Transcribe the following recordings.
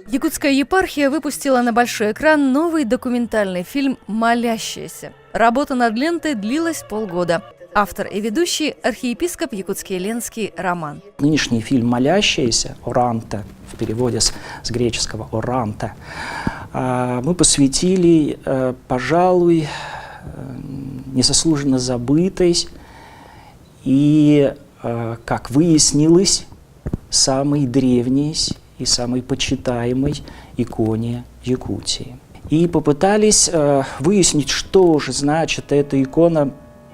Якутская епархия выпустила на большой экран новый документальный фильм «Молящиеся». Работа над лентой длилась полгода. Автор и ведущий – архиепископ Якутский Ленский Роман. Нынешний фильм «Молящиеся» «Оранта», в переводе с греческого «оранта», мы посвятили, пожалуй, незаслуженно забытой и, как выяснилось, самой древней и самой почитаемой иконе Якутии. И попытались выяснить, что же значит эта икона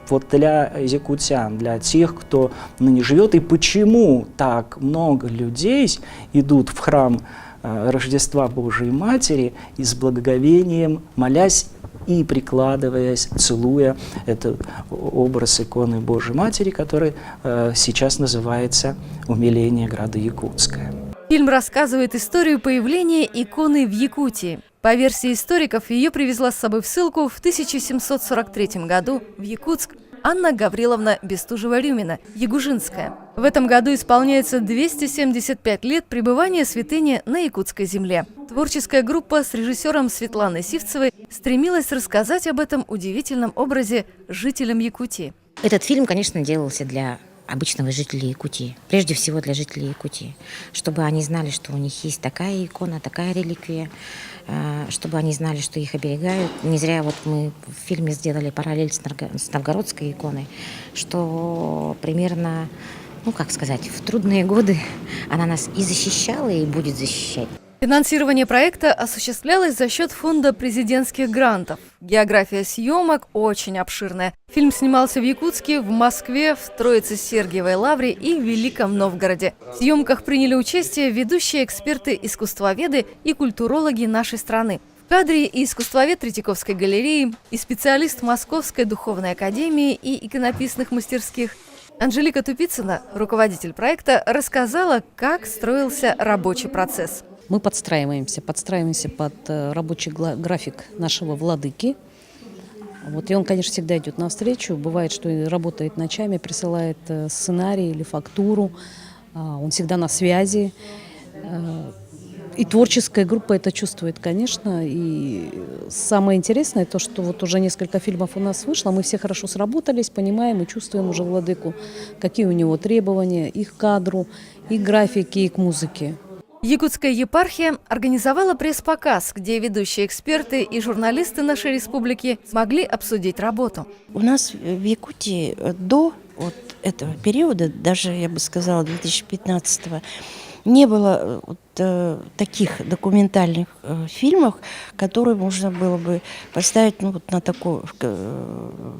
вот для якутян, для тех, кто ныне живет, и почему так много людей идут в храм Рождества Божией Матери и с благоговением, молясь и прикладываясь, целуя этот образ иконы Божией Матери, который сейчас называется «Умиление града Якутское». Фильм рассказывает историю появления иконы в Якутии. По версии историков, ее привезла с собой в ссылку в 1743 году в Якутск Анна Гавриловна Бестужева-Рюмина, Ягужинская. В этом году исполняется 275 лет пребывания святыни на якутской земле. Творческая группа с режиссером Светланой Сивцевой стремилась рассказать об этом удивительном образе жителям Якутии. Этот фильм, конечно, делался для обычного жителей Якутии, прежде всего для жителей Якутии, чтобы они знали, что у них есть такая икона, такая реликвия, чтобы они знали, что их оберегают. Не зря вот мы в фильме сделали параллель с новгородской иконой, что примерно, в трудные годы она нас и защищала, и будет защищать. Финансирование проекта осуществлялось за счет фонда президентских грантов. География съемок очень обширная. Фильм снимался в Якутске, в Москве, в Троице-Сергиевой Лавре и в Великом Новгороде. В съемках приняли участие ведущие эксперты-искусствоведы и культурологи нашей страны. В кадре и искусствовед Третьяковской галереи, и специалист Московской духовной академии и иконописных мастерских. Анжелика Тупицына, руководитель проекта, рассказала, как строился рабочий процесс. Мы подстраиваемся под рабочий график нашего владыки. И он, конечно, всегда идет навстречу. Бывает, что и работает ночами, присылает сценарий или фактуру. Он всегда на связи. И творческая группа это чувствует, конечно. И самое интересное, то, что вот уже несколько фильмов у нас вышло, мы все хорошо сработались, понимаем и чувствуем уже владыку, какие у него требования и к кадру, и к графике, и к музыке. Якутская епархия организовала пресс-показ, где ведущие эксперты и журналисты нашей республики смогли обсудить работу. У нас в Якутии до этого периода, даже, я бы сказала, 2015-го, не было таких документальных фильмов, которые можно было бы поставить на такую,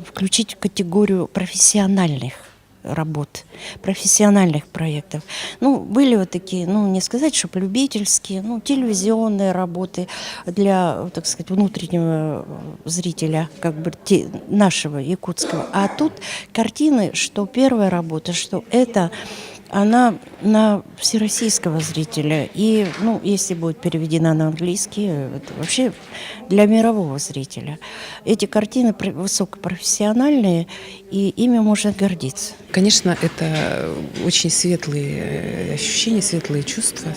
включить в категорию профессиональных работ, профессиональных проектов. Были такие, не сказать, чтобы любительские, телевизионные работы для, так сказать, внутреннего зрителя, нашего якутского. А тут картины, что первая работа, что это она на всероссийского зрителя. И, если будет переведена на английский, это вообще для мирового зрителя. Эти картины высокопрофессиональные, и ими можно гордиться. Конечно, это очень светлые ощущения, светлые чувства,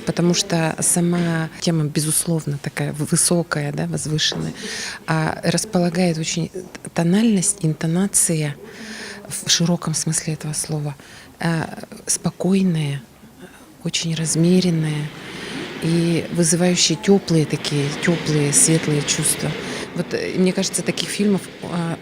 потому что сама тема, безусловно, такая высокая, возвышенная, а располагает очень тональность, интонация в широком смысле этого слова, спокойная, очень размеренная и вызывающие теплые, светлые чувства. Мне кажется, таких фильмов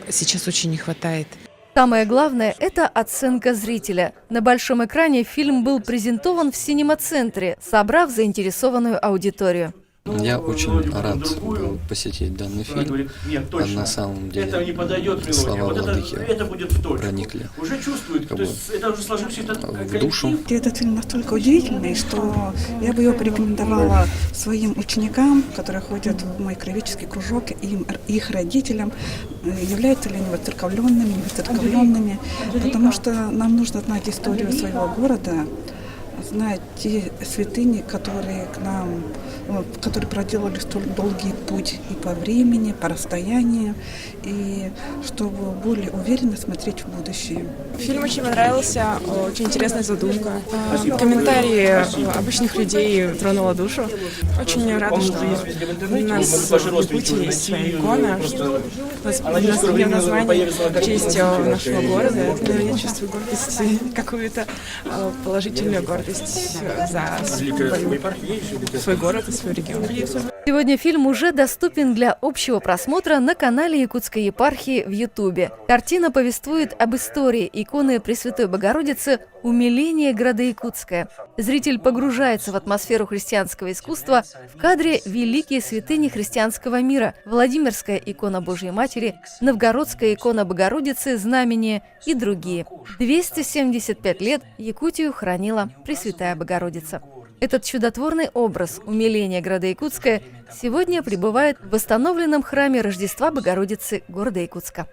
сейчас очень не хватает. Самое главное – это оценка зрителя. На большом экране фильм был презентован в синема-центре, собрав заинтересованную аудиторию. Я очень рад посетить данный фильм. На самом деле слова владыки проникли в душу. Этот фильм настолько удивительный, что я бы его порекомендовала своим ученикам, которые ходят в мой краеведческий кружок, и их родителям, являются ли они воцерковленными, не воцерковленными, потому что нам нужно знать историю своего города, знать те святыни, которые к нам, которые проделали столь долгий путь и по времени, по расстоянию, и чтобы более уверенно смотреть в будущее. Фильм очень понравился, очень интересная задумка. Комментарии обычных людей тронула душу. Очень рада, что у нас в Якутии есть своя икона. У нас ее название в честь нашего города. Я чувствую гордость, какую-то положительную гордость за свой город и свой регион. Сегодня фильм уже доступен для общего просмотра на канале Якутской епархии в Ютубе. Картина повествует об истории иконы Пресвятой Богородицы «Умиление града Якутское». Зритель погружается в атмосферу христианского искусства. В кадре великие святыни христианского мира: Владимирская икона Божьей Матери, Новгородская икона Богородицы, Знамение и другие. 275 лет Якутию хранила Пресвятая Богородица. Этот чудотворный образ умиления града Якутское сегодня пребывает в восстановленном храме Рождества Богородицы города Якутска.